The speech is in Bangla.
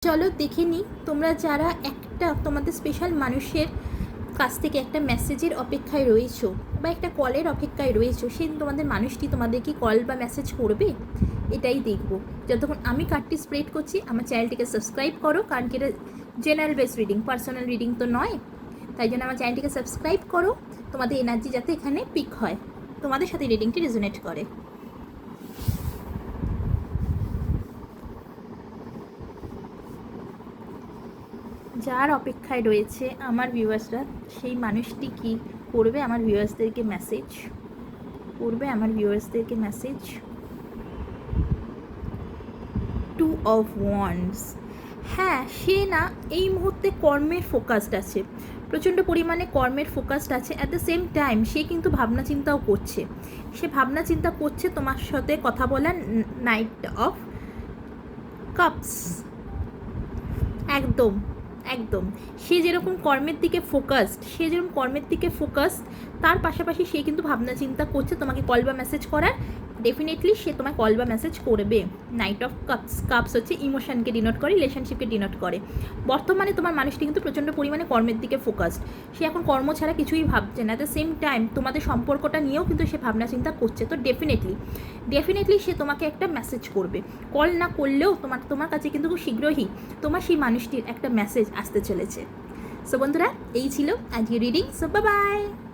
চলো দেখে নিই তোমরা যারা একটা তোমাদের স্পেশাল মানুষের কাছ থেকে একটা মেসেজের অপেক্ষায় রয়েছো বা একটা কলের অপেক্ষায় রয়েছো, সেই তোমাদের মানুষটি তোমাদেরকে কল বা মেসেজ করবে, এটাই দেখব। যতক্ষণ আমি কার্ডটি স্প্রেড করছি, আমার চ্যানেলটিকে সাবস্ক্রাইব করো, কারণ কি এটা general base reading, personal reading তো নয়। তাই জন্য আমার চ্যানেলটিকে সাবস্ক্রাইব করো, তোমাদের এনার্জি যাতে এখানে পিক হয়, তোমাদের সাথে রিডিংটি রেজোনেট করে। যার অপেক্ষায় রয়েছে আমার ভিউয়ার্সরা, সেই মানুষটি কি করবে আমার ভিউয়ার্সদেরকে মেসেজ টু অফ ওয়ান্ডস। হ্যাঁ, সে না এই মুহূর্তে কর্মের ফোকাসড আছে, প্রচণ্ড পরিমাণে কর্মের ফোকাসড আছে। অ্যাট দ্য সেম টাইম সে কিন্তু ভাবনা চিন্তাও করছে, তোমার সাথে কথা বলার। নাইট অফ কাপস, একদম একদম সে যেরকম কর্মের দিকে ফোকাসড, তার পাশাপাশি সে কিন্তু ভাবনা চিন্তা করছে তোমাকে কল বা মেসেজ করার। ডেফিনেটলি সে তোমায় কল বা মেসেজ করবে। নাইট অফ কাপস হচ্ছে ইমোশনকে ডিনোট করে, রিলেশনশিপকে ডিনোট করে। বর্তমানে তোমার মানুষটি কিন্তু প্রচণ্ড পরিমাণে কর্মের দিকে ফোকাসড, সে এখন কর্ম ছাড়া কিছুই ভাবছে না। অ্যাট দ্য সেম টাইম তোমাদের সম্পর্কটা নিয়েও কিন্তু সে ভাবনা চিন্তা করছে। তো ডেফিনেটলি সে তোমাকে একটা মেসেজ করবে, কল না করলেও তোমার কাছে কিন্তু খুব শীঘ্রই তোমার সেই মানুষটির একটা মেসেজ আসতে চলেছে। সো বন্ধুরা, এই ছিল আজকের রিডিং। So bye bye.